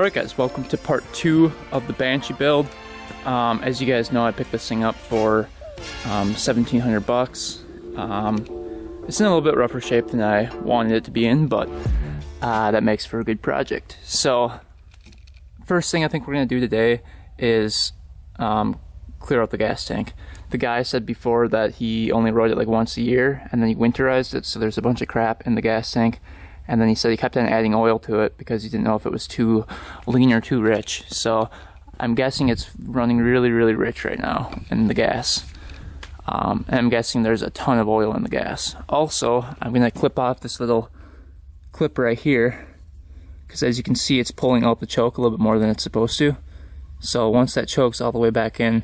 Alright guys, welcome to part 2 of the Banshee build. As you guys know, I picked this thing up for $1,700. It's in a little bit rougher shape than I wanted it to be in, but that makes for a good project. So, first thing I think we're going to do today is clear out the gas tank. The guy said before that he only rode it like once a year, and then he winterized it, so there's a bunch of crap in the gas tank. And then he said he kept on adding oil to it because he didn't know if it was too lean or too rich. So I'm guessing it's running really, really rich right now in the gas. And I'm guessing there's a ton of oil in the gas. Also, I'm going to clip off this little clip right here, because as you can see, it's pulling out the choke a little bit more than it's supposed to. So once that choke's all the way back in,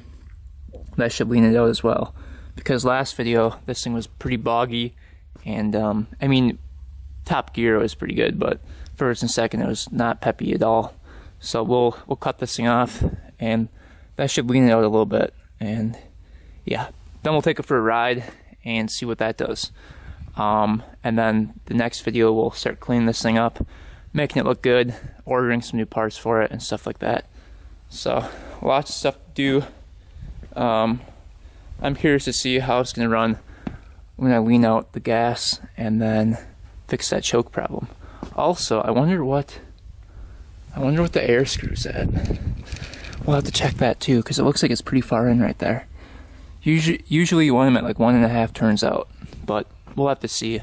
that should lean it out as well. Because last video, this thing was pretty boggy, and I mean, top gear was pretty good, but first and second it was not peppy at all. So we'll cut this thing off, and that should lean it out a little bit. And yeah, then we'll take it for a ride and see what that does. And then the next video we'll start cleaning this thing up, making it look good, ordering some new parts for it and stuff like that. So lots of stuff to do. I'm curious to see how it's gonna run when I lean out the gas and then fix that choke problem. Also, I wonder what the air screw's at. We'll have to check that too, because it looks like it's pretty far in right there. Usually you want them at like 1.5 turns out, but we'll have to see.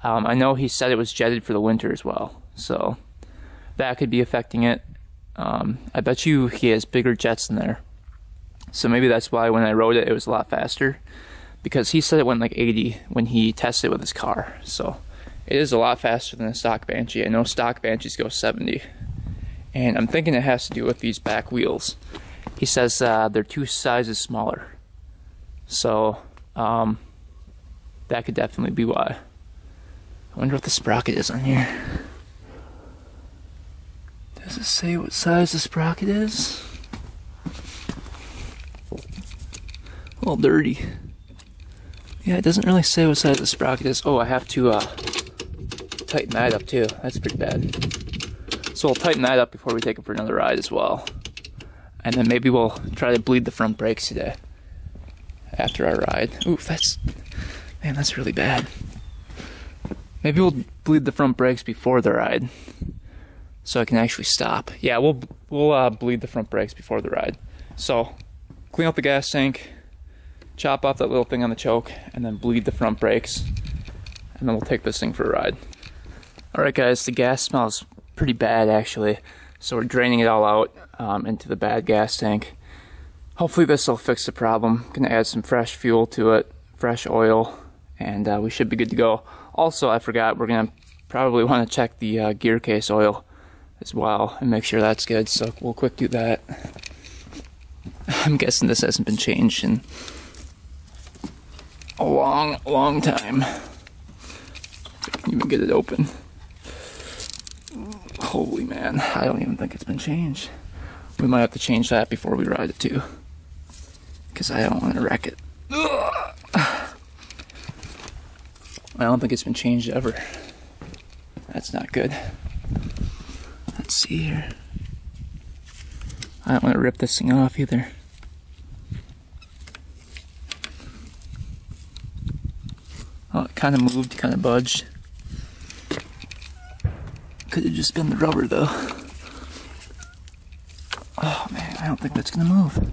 I know he said it was jetted for the winter as well, so that could be affecting it. I bet you he has bigger jets in there, so maybe that's why when I rode it, it was a lot faster, because he said it went like 80 when he tested it with his car. So it is a lot faster than a stock Banshee. I know stock Banshees go 70. And I'm thinking it has to do with these back wheels. He says they're 2 sizes smaller. So, that could definitely be why. I wonder what the sprocket is on here. Does it say what size the sprocket is? A little dirty. Yeah, it doesn't really say what size the sprocket is. Oh, I have to tighten that up too. That's pretty bad. So we'll tighten that up before we take it for another ride as well. And then maybe we'll try to bleed the front brakes today after our ride. Ooh, that's really bad. Maybe we'll bleed the front brakes before the ride so I can actually stop. Yeah, we'll bleed the front brakes before the ride. So clean out the gas tank, chop off that little thing on the choke, and then bleed the front brakes, and then we'll take this thing for a ride. Alright guys, the gas smells pretty bad actually, so we're draining it all out into the bad gas tank. Hopefully this will fix the problem. Gonna add some fresh fuel to it, fresh oil, and we should be good to go. Also, I forgot, we're gonna probably want to check the gear case oil as well and make sure that's good, so we'll quick do that. I'm guessing this hasn't been changed in a long time. I can't even get it open. Holy man, I don't even think it's been changed. We might have to change that before we ride it too, because I don't want to wreck it. Ugh. I don't think it's been changed ever. That's not good. Let's see here. I don't want to rip this thing off either. Oh, it kind of moved, kind of budged. Could have just been the rubber though. Oh man, I don't think that's gonna move.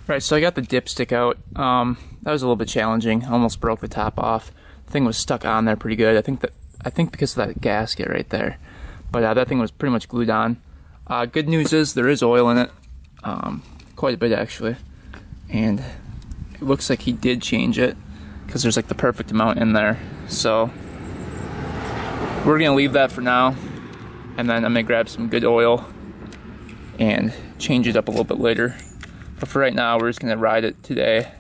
Right, so I got the dipstick out. That was a little bit challenging. I almost broke the top off. The thing was stuck on there pretty good. I think because of that gasket right there. But that thing was pretty much glued on. Good news is there is oil in it, quite a bit actually, and it looks like he did change it because there's like the perfect amount in there. So we're gonna leave that for now, and then I'm gonna grab some good oil and change it up a little bit later. But for right now, we're just gonna ride it today,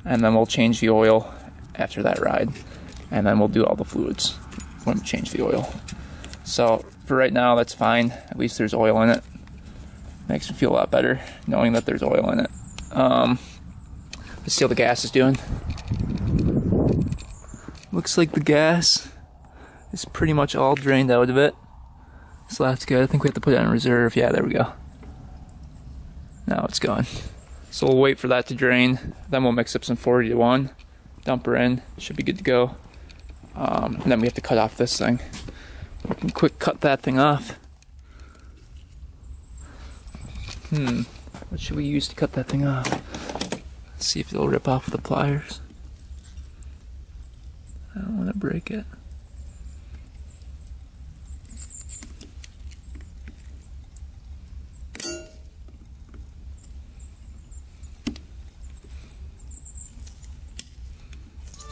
and then we'll change the oil after that ride, and then we'll do all the fluids when we change the oil. So for right now, that's fine. At least there's oil in it. Makes me feel a lot better knowing that there's oil in it. Let's see how the gas is doing. Looks like the gas is pretty much all drained out of it. So that's good. I think we have to put it on reserve. Yeah, there we go. Now it's gone. So we'll wait for that to drain. Then we'll mix up some 40-1, dump her in. Should be good to go. And then we have to cut off this thing. We can quick cut that thing off. What should we use to cut that thing off? Let's see if it'll rip off with the pliers. I don't want to break it.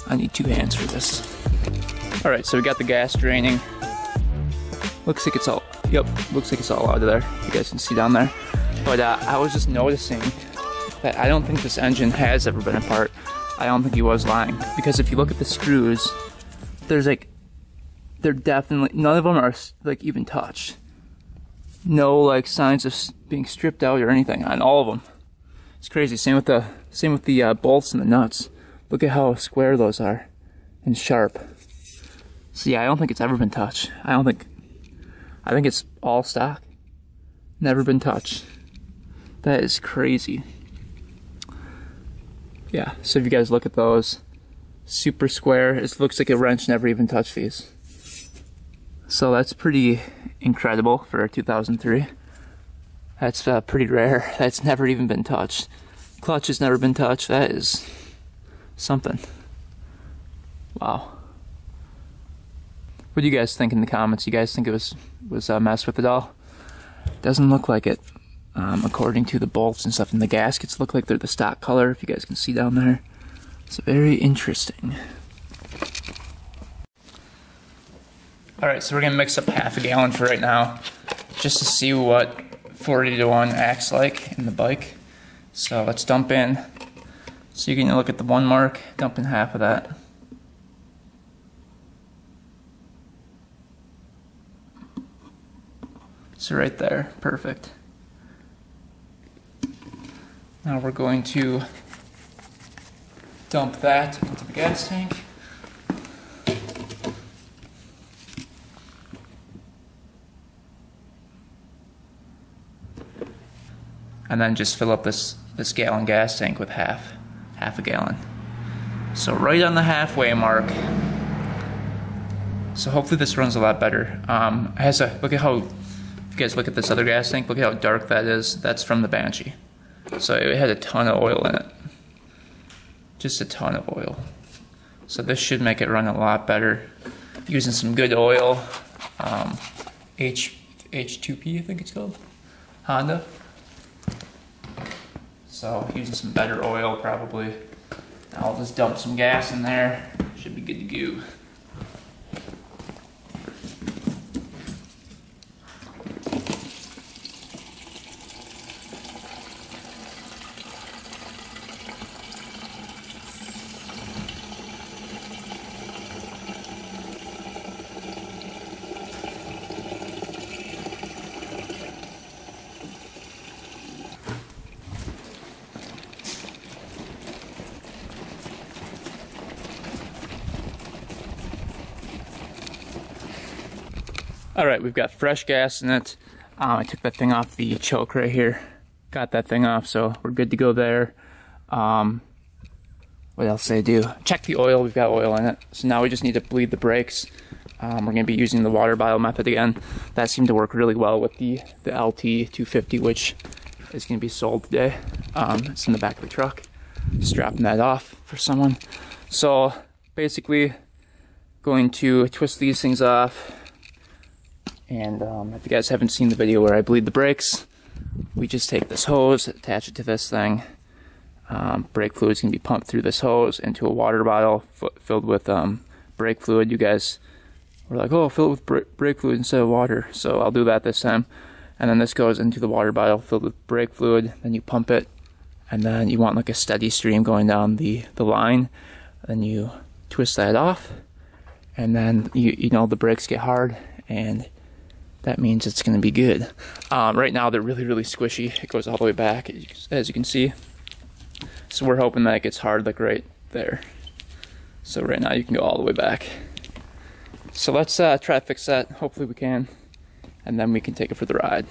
I need 2 hands for this. Alright, so we got the gas draining. Looks like it's all, looks like it's all out of there. You guys can see down there. But I was just noticing that I don't think this engine has ever been apart. I don't think he was lying. Because if you look at the screws, there's like, they're definitely, none of them are like even touched. No like signs of being stripped out or anything on all of them. It's crazy. Same with the bolts and the nuts. Look at how square those are and sharp. So yeah, I don't think it's ever been touched. I think it's all stock. Never been touched. That is crazy. Yeah, so if you guys look at those, super square. It looks like a wrench never even touched these. So that's pretty incredible for a 2003. That's pretty rare. That's never even been touched. Clutch has never been touched. That is something. Wow. What do you guys think in the comments? You guys think it was messed with it all? Doesn't look like it. According to the bolts and stuff, and the gaskets look like they're the stock color, if you guys can see down there. It's very interesting. Alright, so we're going to mix up half a gallon for right now, just to see what 40-1 acts like in the bike. So let's dump in. So you can look at the 1 mark, dump in half of that. So right there, perfect. Now we're going to dump that into the gas tank. And then just fill up this gallon gas tank with half a gallon. So right on the halfway mark. So hopefully this runs a lot better. Look at how, if you guys look at this other gas tank, look at how dark that is. That's from the Banshee. So it had a ton of oil in it. Just a ton of oil. So this should make it run a lot better. Using some good oil. H2P I think it's called. Honda. So using some better oil probably. I'll just dump some gas in there. Should be good to go. Alright, we've got fresh gas in it. I took that thing off the choke right here. Got that thing off, so we're good to go there. What else did I do? Check the oil, we've got oil in it. So now we just need to bleed the brakes. We're going to be using the water bottle method again. That seemed to work really well with the LT 250, which is going to be sold today. It's in the back of the truck. Just dropping that off for someone. So basically, going to twist these things off. And if you guys haven't seen the video where I bleed the brakes, we just take this hose, attach it to this thing. Brake fluid is going to be pumped through this hose into a water bottle filled with brake fluid. You guys were like, oh, fill it with brake fluid instead of water. So I'll do that this time. And then this goes into the water bottle filled with brake fluid. Then you pump it. And then you want like a steady stream going down the line. Then you twist that off. And then you know the brakes get hard. And that means it's going to be good. Right now they're really, really squishy. It goes all the way back, as you can see. So we're hoping that it gets hard like right there. So right now you can go all the way back. So let's try to fix that. Hopefully we can. and then we can take it for the ride.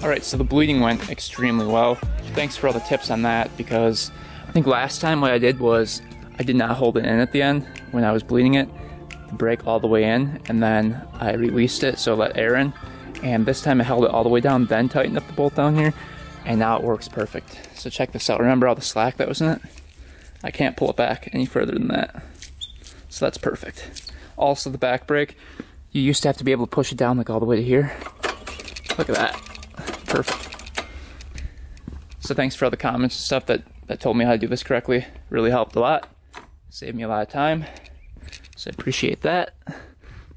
Alright, so the bleeding went extremely well. Thanks for all the tips on that, because I think last time what I did was I did not hold it in at the end when I was bleeding it, the brake all the way in, and then I released it so it let air in. And this time I held it all the way down, then tightened up the bolt down here, and now it works perfect. So check this out. Remember all the slack that was in it? I can't pull it back any further than that. So that's perfect. Also the back brake, you used to have to be able to push it down like all the way to here. Look at that. Perfect. So thanks for all the comments and stuff that told me how to do this correctly. Really helped a lot. Saved me a lot of time. So I appreciate that.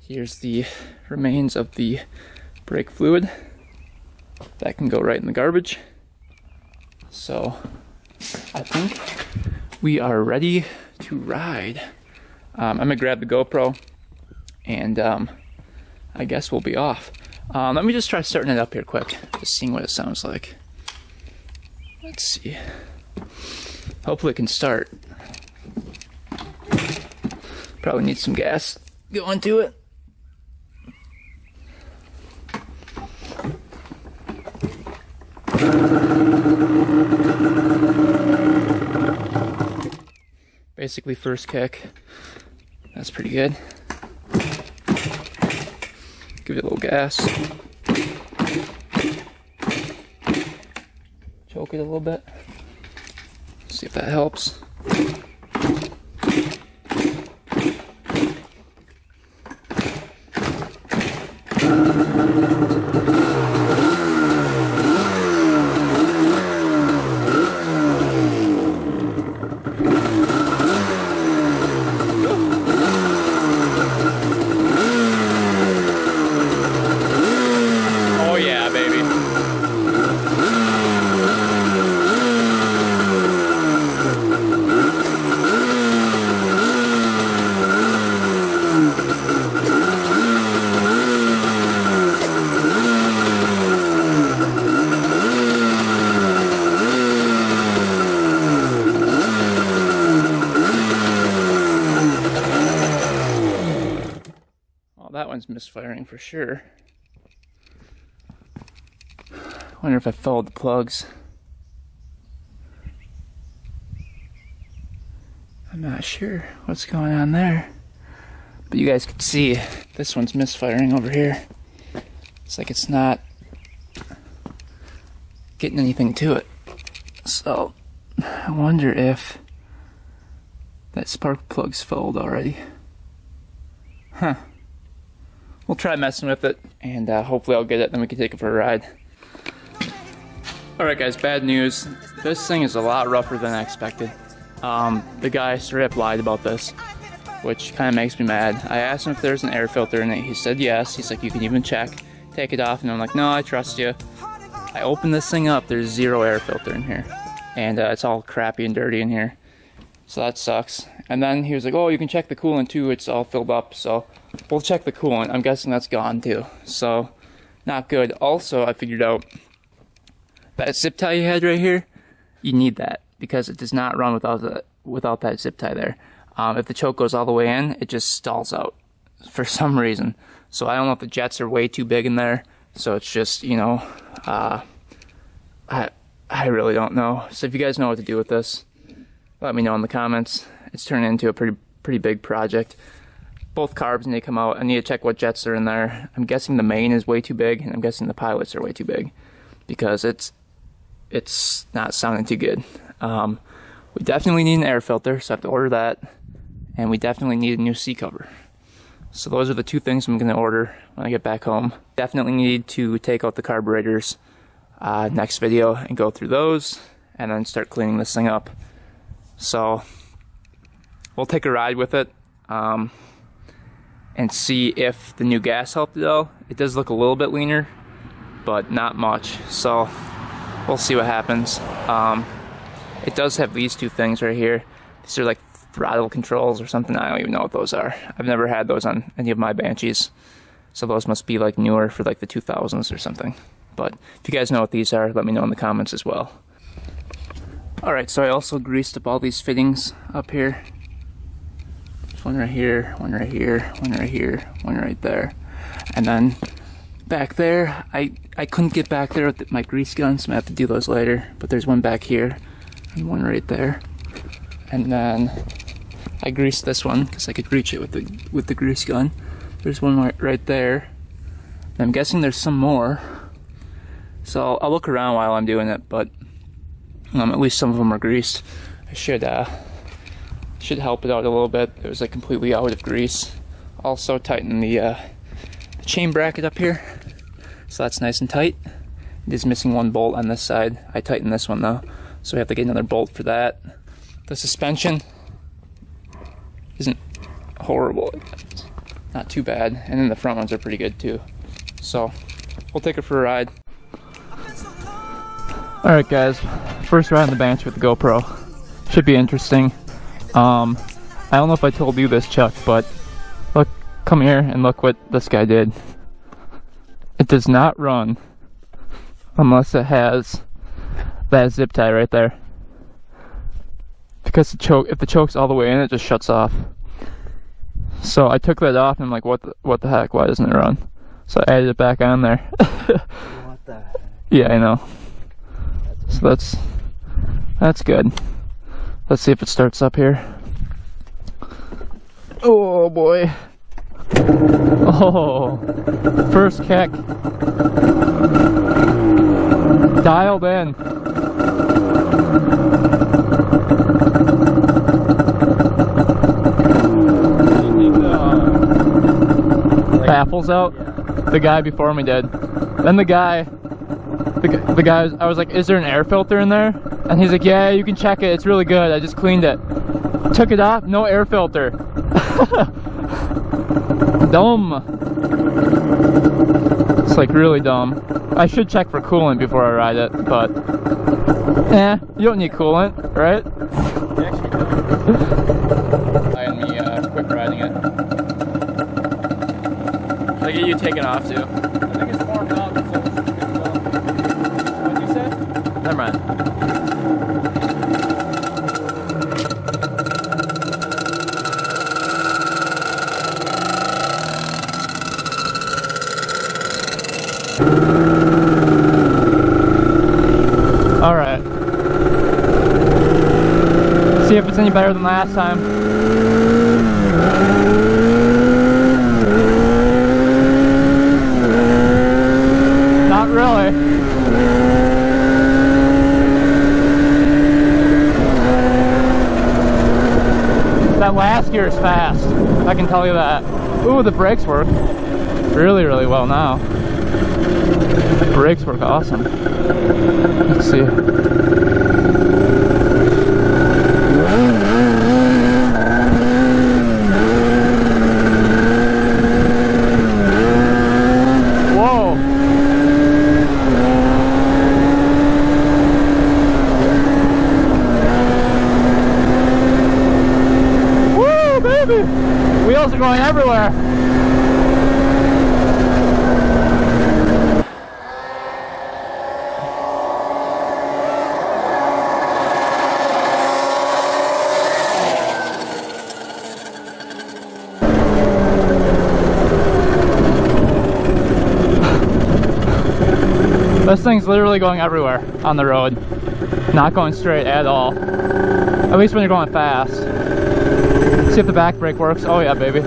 Here's the remains of the brake fluid. That can go right in the garbage. So I think we are ready to ride. I'm gonna grab the GoPro and I guess we'll be off. Let me just try starting it up here quick, just seeing what it sounds like. Let's see. Hopefully it can start. Probably need some gas going to it. Basically first kick. That's pretty good. Give it a little gas. Choke it a little bit. See if that helps. That one's misfiring for sure. Wonder if I followed the plugs. I'm not sure what's going on there. But you guys can see this one's misfiring over here. It's like it's not getting anything to it. So I wonder if that spark plug's fouled already. Huh. We'll try messing with it, and hopefully I'll get it, then we can take it for a ride. Alright guys, bad news. This thing is a lot rougher than I expected. The guy straight up lied about this, which kind of makes me mad. I asked him if there's an air filter in it. He said yes. He's like, you can even check, take it off, and I'm like, no, I trust you. I opened this thing up, there's zero air filter in here, and it's all crappy and dirty in here. So that sucks. And then he was like, oh, you can check the coolant too, it's all filled up. So we'll check the coolant. I'm guessing that's gone too. So not good. Also, I figured out that zip tie you had right here, you need that because it does not run without that zip tie there. If the choke goes all the way in, it just stalls out for some reason. So I don't know if the jets are way too big in there. So it's just, you know, I really don't know. So if you guys know what to do with this, let me know in the comments. It's turning into a pretty big project. Both carbs need to come out. I need to check what jets are in there. I'm guessing the main is way too big, and I'm guessing the pilots are way too big because it's not sounding too good. We definitely need an air filter, so I have to order that, and we definitely need a new seat cover. So those are the two things I'm going to order when I get back home. Definitely need to take out the carburetors next video and go through those, and then start cleaning this thing up. So we'll take a ride with it and see if the new gas helped at all. It does look a little bit leaner, but not much. So we'll see what happens. It does have these two things right here. These are like throttle controls or something. I don't even know what those are. I've never had those on any of my Banshees. So those must be like newer for like the 2000s or something. But if you guys know what these are, let me know in the comments as well. Alright, so I also greased up all these fittings up here. There's one right here, one right here, one right here, one right there. And then back there. I couldn't get back there with my grease gun, so I'm gonna have to do those later. But there's one back here and one right there. And then I greased this one because I could reach it with the grease gun. There's one right there. And I'm guessing there's some more. So I'll look around while I'm doing it, but at least some of them are greased. I should help it out a little bit. It was like completely out of grease. Also tighten the chain bracket up here, so that's nice and tight. It is missing one bolt on this side. I tightened this one though, so we have to get another bolt for that. The suspension isn't horrible, it's not too bad, and then the front ones are pretty good too. So we'll take it for a ride. Alright guys, first ride on the Banshee with the GoPro. Should be interesting. I don't know if I told you this, Chuck, but look, come here and look what this guy did. It does not run unless it has that zip tie right there. Because if the choke's all the way in, it just shuts off. So I took that off and I'm like, what the heck, why doesn't it run? So I added it back on there. What the heck? Yeah, I know. So that's good. Let's see if it starts up here. Oh boy. Oh, first kick. Dialed in. Baffles out? Yeah. The guy before me did. Then the guy, I was like, is there an air filter in there? And he's like, yeah, you can check it, it's really good, I just cleaned it. Took it off, no air filter. Dumb. It's like really dumb. I should check for coolant before I ride it, but you don't need coolant, right? You actually don't. And me quick riding it. Should I get you taken off too? I think it's warmed up, so it's good to go. What'd you say? Never mind. Alright. See if it's any better than last time. Not really. That last gear is fast, I can tell you that. Ooh, the brakes work really, really well now. The brakes work awesome. Let's see. Whoa! Woo, baby! Wheels are going everywhere. This thing's literally going everywhere on the road. Not going straight at all. At least when you're going fast. See if the back brake works. Oh yeah, baby.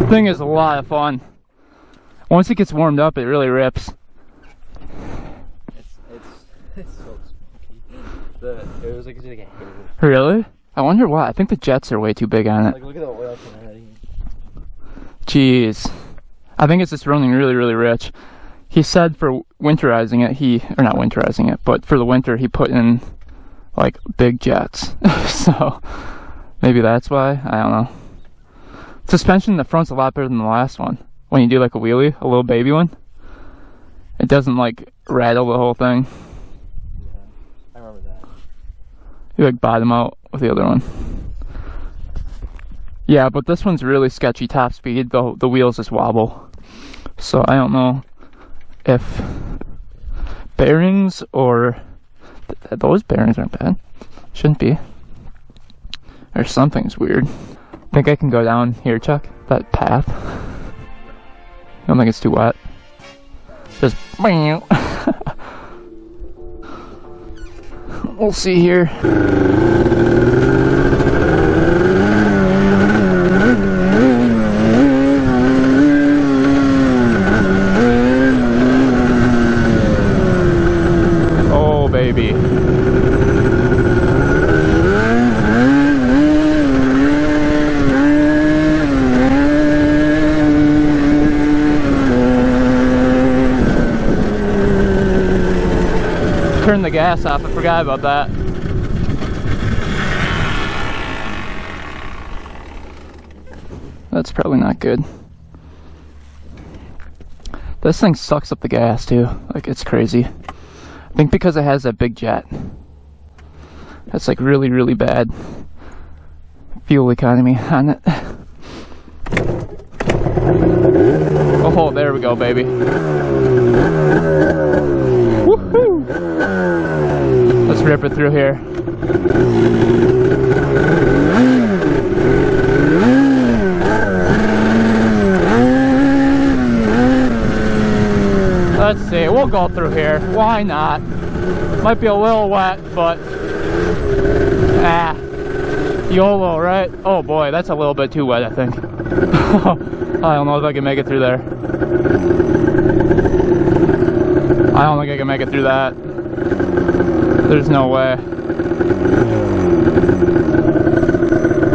Thing is a lot of fun. Once it gets warmed up, it really rips. It's so It was like a hair. Really? I wonder why. I think the jets are way too big on it. Like, look at the oil coming out of Jeez. I think it's just running really, really rich. He said for winterizing it, or not winterizing it, but for the winter he put in like big jets. So maybe that's why. I don't know. Suspension in the front's a lot better than the last one. When you do like a wheelie, a little baby one, it doesn't like rattle the whole thing. Yeah, I remember that. You like bottom out with the other one. Yeah, but this one's really sketchy top speed. The wheels just wobble. So I don't know if bearings or those bearings aren't bad. Shouldn't be. Or something's weird. Think I can go down here, Chuck? That path? I don't think it's too wet. Just we'll see here. Oh baby. Turn the gas off, I forgot about that. That's probably not good. This thing sucks up the gas too, like it's crazy. I think because it has that big jet. That's like really, really bad fuel economy on it. Oh, there we go, baby. Woohoo! Let's rip it through here. Let's see, we'll go through here. Why not? Might be a little wet, but YOLO, right? Oh boy, that's a little bit too wet, I think. I don't know if I can make it through there. I don't think I can make it through that. There's no way.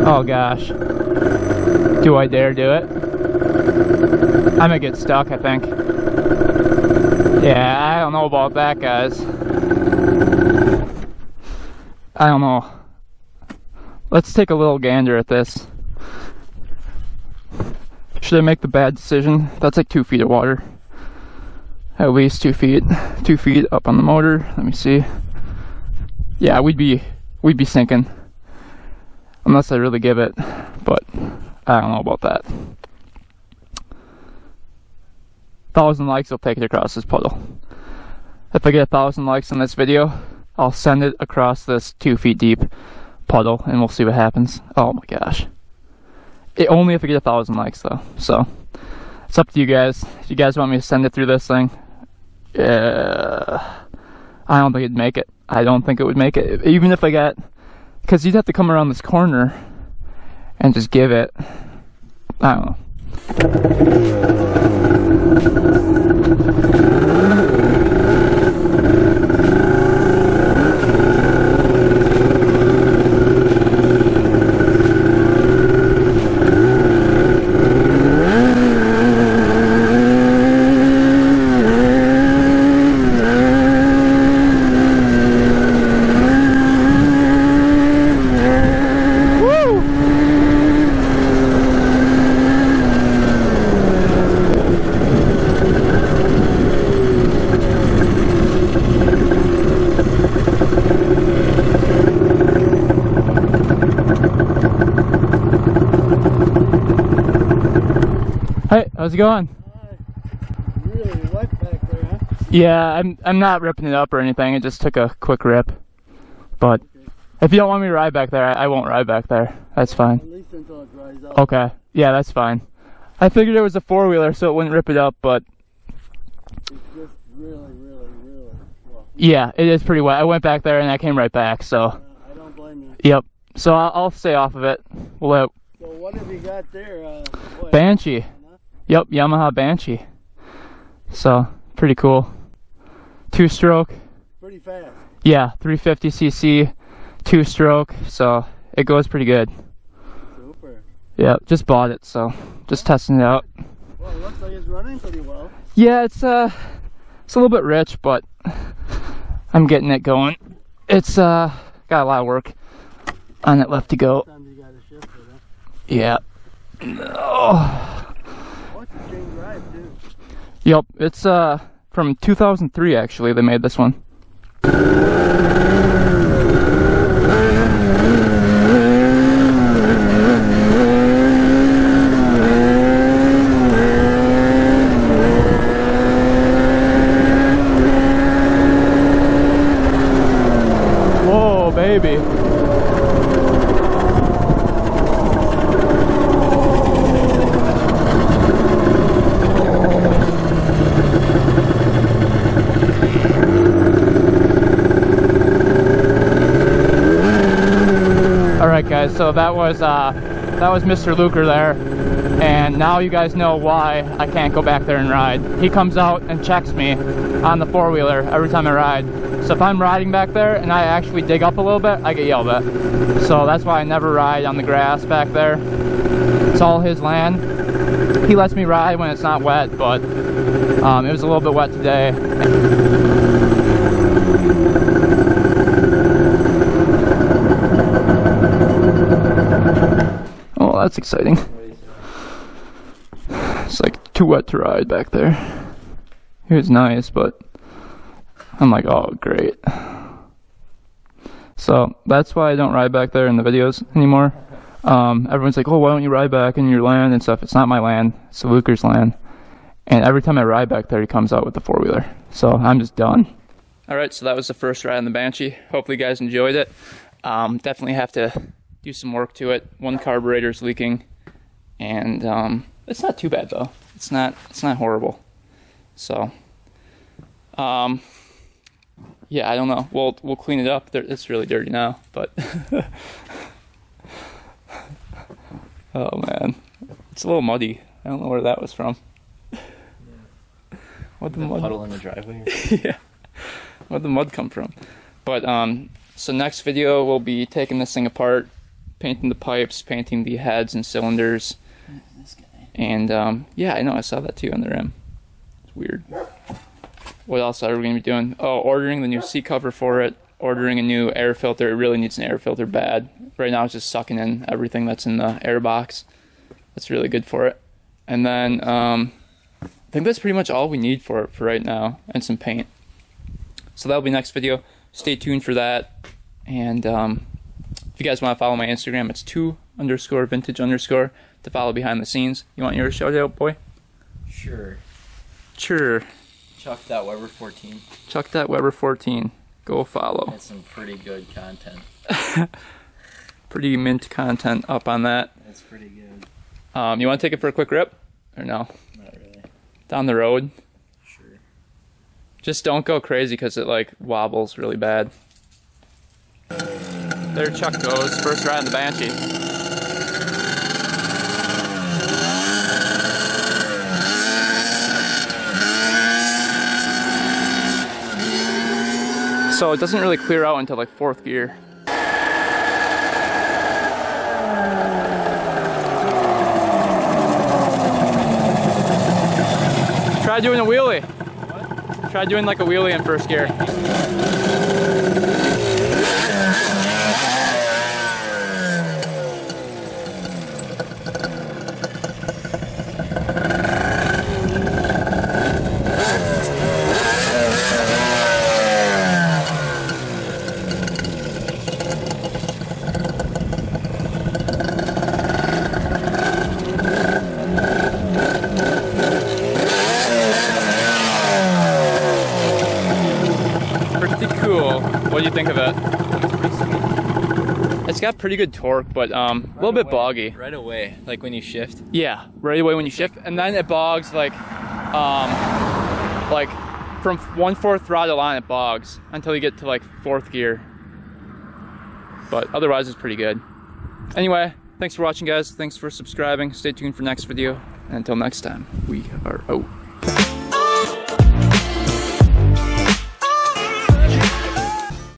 Oh gosh. Do I dare do it? I might get stuck, I think. Yeah, I don't know about that, guys. I don't know. Let's take a little gander at this. Should I make the bad decision? That's like 2 feet of water. At least 2 feet. 2 feet up on the motor. Let me see. Yeah, we'd be sinking. Unless I really give it. But I don't know about that. 1,000 likes, I'll take it across this puddle. If I get 1,000 likes on this video, I'll send it across this 2 feet deep puddle and we'll see what happens. Oh my gosh. Only if I get 1,000 likes though. So it's up to you guys. If you guys want me to send it through this thing, I don't think it'd make it. I don't think it would make it. Even if I got, because you'd have to come around this corner and just give it. I don't know. Hey, how's it going? Really wet back there, huh? Yeah, I'm not ripping it up or anything. It just took a quick rip. But if you don't want me to ride back there, I won't ride back there. That's fine. At least until it dries out. Okay. Yeah, that's fine. I figured it was a four-wheeler, so it wouldn't rip it up, but It's just really well. yeah, it is pretty wet. I went back there and I came right back, so I don't blame you. yep. So I'll stay off of it. We'll So what have you got there? What? Banshee. Huh? Yep, Yamaha Banshee. So pretty cool. 2-stroke. Pretty fast. Yeah, 350cc. 2-stroke, so it goes pretty good. Super. Yeah, just bought it, so just testing it out. Well, it looks like it's running pretty well. Yeah, it's a little bit rich, but I'm getting it going. It's got a lot of work on it left to go. Sometimes you gotta shift it, huh? Yeah. Oh. Oh, it's a chain drive too. Yep, it's from 2003 actually. They made this one. Whoa, baby. Alright guys, so that was Mr. Luker there, and now you guys know why I can't go back there and ride. He comes out and checks me on the 4-wheeler every time I ride. So if I'm riding back there and I actually dig up a little bit, I get yelled at. So that's why I never ride on the grass back there. It's all his land. He lets me ride when it's not wet, but it was a little bit wet today. Oh, that's exciting. It's like too wet to ride back there. It was nice, but I'm like, oh, great. So that's why I don't ride back there in the videos anymore. Everyone's like, oh, why don't you ride back in your land and stuff? It's not my land, it's the Luker's land. And every time I ride back there, he comes out with the 4-wheeler. So I'm just done. Alright, so that was the first ride on the Banshee. Hopefully you guys enjoyed it. Definitely have to do some work to it. One carburetor's leaking. And it's not too bad though. It's not horrible. So yeah, I don't know. We'll clean it up. It's really dirty now, but oh man, it's a little muddy. I don't know where that was from. Yeah. What the mud? Puddle in the driveway. Yeah. Where'd the mud come from? But so next video we'll be taking this thing apart, painting the pipes, painting the heads and cylinders. This guy. And yeah, I know, I saw that too on the rim. It's weird. What else are we going to be doing? Oh, ordering the new seat cover for it, ordering a new air filter. It really needs an air filter bad. Right now it's just sucking in everything that's in the air box. That's really good for it. And then I think that's pretty much all we need for it for right now, and some paint. So that'll be next video. Stay tuned for that. And if you guys want to follow my Instagram, it's 2_vintage_ to follow behind the scenes. You want your shout out, boy? Sure. Sure. Chuck that Weber 14. Chuck that Weber 14. Go follow. That's some pretty good content. Pretty mint content up on that. That's pretty good. You want to take it for a quick rip? Or no? Not really. Down the road? Sure. Just don't go crazy because it like wobbles really bad. There Chuck goes. First ride on the Banshee. So it doesn't really clear out until like 4th gear. Try doing a wheelie. What? Try doing like a wheelie in 1st gear. What do you think of it? It's got pretty good torque, but a little bit boggy. Right away, like when you shift? Yeah, right away when you shift. And then it bogs like from 1/4 throttle on, it bogs until you get to like 4th gear. But otherwise it's pretty good. Anyway, thanks for watching guys. Thanks for subscribing. Stay tuned for next video. And until next time, we are out.